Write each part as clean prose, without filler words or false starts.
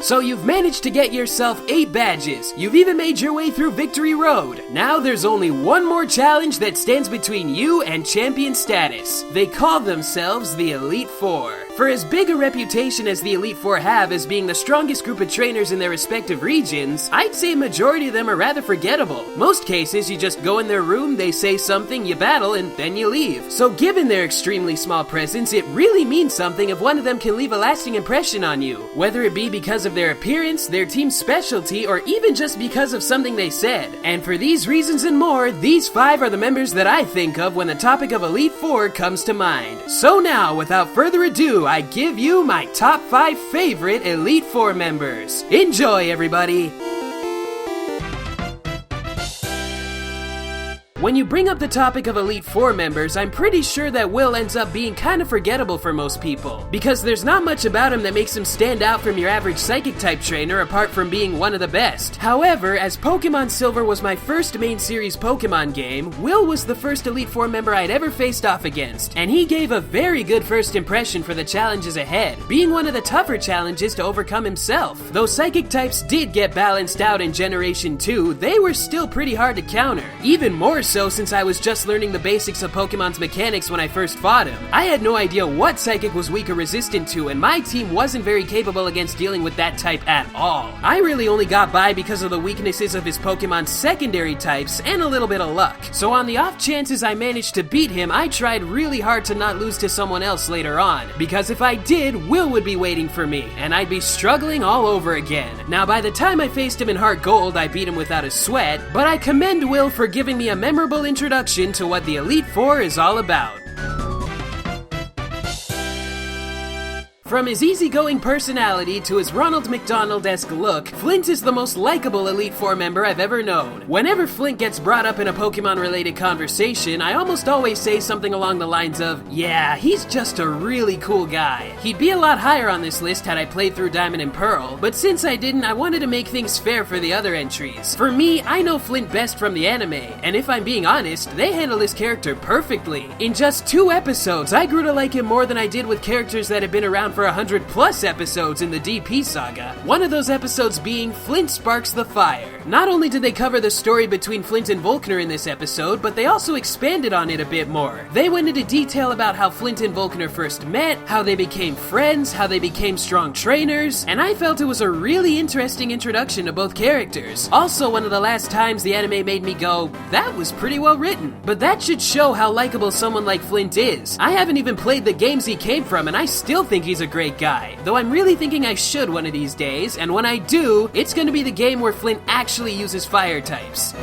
So you've managed to get yourself 8 badges. You've even made your way through Victory Road. Now there's only one more challenge that stands between you and champion status. They call themselves the Elite Four. For as big a reputation as the Elite Four have as being the strongest group of trainers in their respective regions, I'd say a majority of them are rather forgettable. Most cases, you just go in their room, they say something, you battle, and then you leave. So given their extremely small presence, it really means something if one of them can leave a lasting impression on you. Whether it be because of their appearance, their team's specialty, or even just because of something they said. And for these reasons and more, these 5 are the members that I think of when the topic of Elite Four comes to mind. So now, without further ado, I give you my top 5 favorite Elite Four members. Enjoy, everybody! When you bring up the topic of Elite Four members, I'm pretty sure that Will ends up being kind of forgettable for most people, because there's not much about him that makes him stand out from your average Psychic type trainer apart from being one of the best. However, as Pokemon Silver was my first main series Pokemon game, Will was the first Elite Four member I'd ever faced off against, and he gave a very good first impression for the challenges ahead, being one of the tougher challenges to overcome himself. Though Psychic types did get balanced out in Generation 2, they were still pretty hard to counter, even more so since I was just learning the basics of Pokemon's mechanics when I first fought him. I had no idea what Psychic was weak or resistant to, and my team wasn't very capable against dealing with that type at all. I really only got by because of the weaknesses of his Pokemon's secondary types and a little bit of luck. So on the off chances I managed to beat him, I tried really hard to not lose to someone else later on, because if I did, Will would be waiting for me, and I'd be struggling all over again. Now by the time I faced him in Heart Gold, I beat him without a sweat, but I commend Will for giving me a memorable introduction to what the Elite Four is all about. From his easygoing personality to his Ronald McDonald-esque look, Flint is the most likable Elite Four member I've ever known. Whenever Flint gets brought up in a Pokemon-related conversation, I almost always say something along the lines of, yeah, he's just a really cool guy. He'd be a lot higher on this list had I played through Diamond and Pearl, but since I didn't, I wanted to make things fair for the other entries. For me, I know Flint best from the anime, and if I'm being honest, they handle his character perfectly. In just 2 episodes, I grew to like him more than I did with characters that have been around for 100+ episodes in the DP saga. One of those episodes being Flint Sparks the Fire. Not only did they cover the story between Flint and Volkner in this episode, but they also expanded on it a bit more. They went into detail about how Flint and Volkner first met, how they became friends, how they became strong trainers, and I felt it was a really interesting introduction to both characters. Also, one of the last times the anime made me go, that was pretty well written. But that should show how likable someone like Flint is. I haven't even played the games he came from, and I still think he's a great guy. Though I'm really thinking I should one of these days, and when I do, it's gonna be the game where Flint actually uses fire types.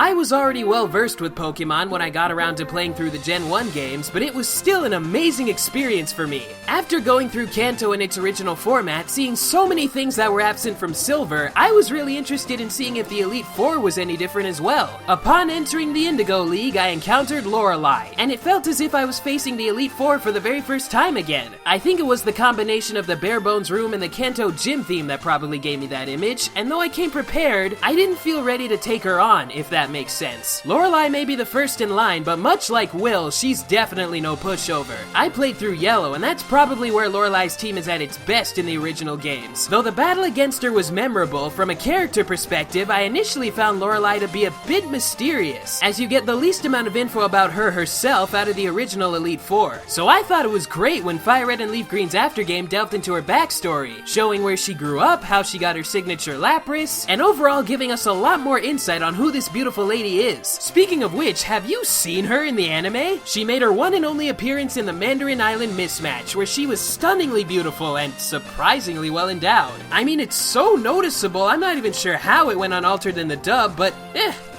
I was already well versed with Pokemon when I got around to playing through the Gen 1 games, but it was still an amazing experience for me. After going through Kanto in its original format, seeing so many things that were absent from Silver, I was really interested in seeing if the Elite Four was any different as well. Upon entering the Indigo League, I encountered Lorelei, and it felt as if I was facing the Elite Four for the very first time again. I think it was the combination of the Bare Bones room and the Kanto gym theme that probably gave me that image, and though I came prepared, I didn't feel ready to take her on, if that makes sense. Lorelei may be the first in line, but much like Will, she's definitely no pushover. I played through Yellow, and that's probably where Lorelei's team is at its best in the original games. Though the battle against her was memorable, from a character perspective, I initially found Lorelei to be a bit mysterious, as you get the least amount of info about her herself out of the original Elite Four. So I thought it was great when Fire Red and Leaf Green's aftergame delved into her backstory, showing where she grew up, how she got her signature Lapras, and overall giving us a lot more insight on who this beautiful lady is. Speaking of which, have you seen her in the anime? She made her one and only appearance in the Mandarin Island mismatch, where she was stunningly beautiful and surprisingly well endowed. I mean, it's so noticeable, I'm not even sure how it went unaltered in the dub, but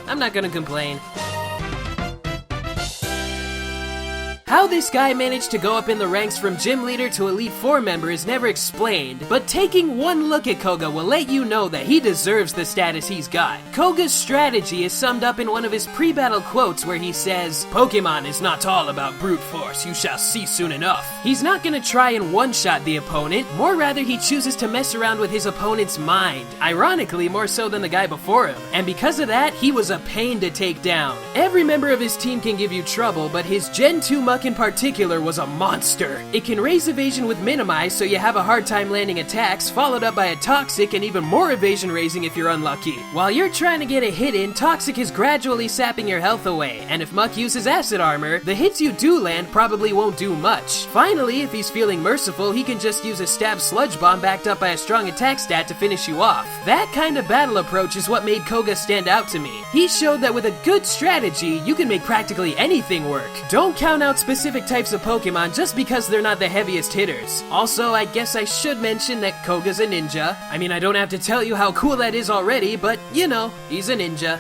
I'm not gonna complain. How this guy managed to go up in the ranks from gym leader to Elite Four member is never explained, but taking one look at Koga will let you know that he deserves the status he's got. Koga's strategy is summed up in one of his pre-battle quotes where he says, "Pokemon is not all about brute force, you shall see soon enough." He's not gonna try and one-shot the opponent, more rather he chooses to mess around with his opponent's mind, ironically more so than the guy before him, and because of that, he was a pain to take down. Every member of his team can give you trouble, but his Gen 2 Muk Muck in particular was a monster. It can raise evasion with minimize, so you have a hard time landing attacks, followed up by a Toxic and even more evasion raising if you're unlucky. While you're trying to get a hit in, Toxic is gradually sapping your health away, and if Muck uses acid armor, the hits you do land probably won't do much. Finally, if he's feeling merciful, he can just use a stab sludge bomb backed up by a strong attack stat to finish you off. That kind of battle approach is what made Koga stand out to me. He showed that with a good strategy, you can make practically anything work. Don't count out specific types of Pokemon just because they're not the heaviest hitters. Also, I guess I should mention that Koga's a ninja. I mean, I don't have to tell you how cool that is already, but you know, he's a ninja.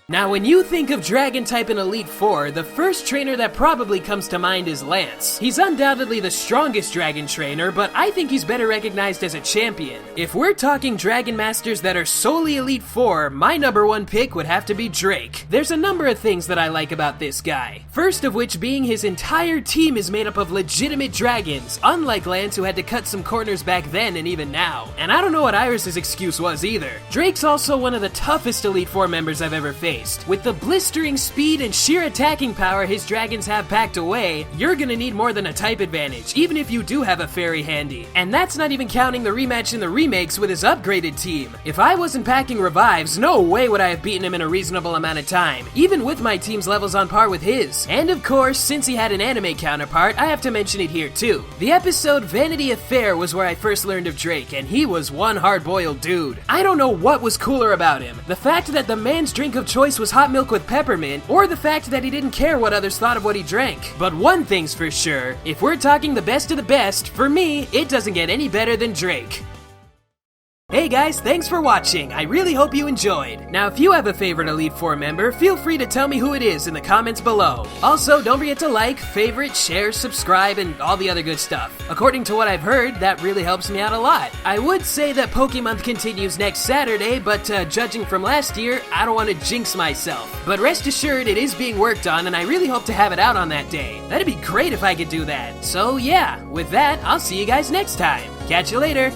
Now, when you think of Dragon-type in Elite Four, the first trainer that probably comes to mind is Lance. He's undoubtedly the strongest Dragon trainer, but I think he's better recognized as a champion. If we're talking Dragon Masters that are solely Elite Four, my number one pick would have to be Drake. There's a number of things that I like about this guy. First of which being his entire team is made up of legitimate dragons, unlike Lance who had to cut some corners back then and even now. And I don't know what Iris's excuse was either. Drake's also one of the toughest Elite Four members I've ever faced. With the blistering speed and sheer attacking power his dragons have packed away, you're gonna need more than a type advantage, even if you do have a fairy handy. And that's not even counting the rematch in the remakes with his upgraded team. If I wasn't packing revives, no way would I have beaten him in a reasonable amount of time, even with my team's levels on par with his. And of course, since he had an anime counterpart, I have to mention it here too. The episode Vanity Affair was where I first learned of Drake, and he was one hard-boiled dude. I don't know what was cooler about him. The fact that the man's drink of choice was hot milk with peppermint, or the fact that he didn't care what others thought of what he drank. But one thing's for sure, if we're talking the best of the best, for me, it doesn't get any better than Drake. Hey guys, thanks for watching. I really hope you enjoyed. Now, if you have a favorite Elite Four member, feel free to tell me who it is in the comments below. Also, don't forget to like, favorite, share, subscribe, and all the other good stuff. According to what I've heard, that really helps me out a lot. I would say that Pokemonth continues next Saturday, but judging from last year, I don't want to jinx myself. But rest assured, it is being worked on, and I really hope to have it out on that day. That'd be great if I could do that. So yeah, with that, I'll see you guys next time. Catch you later.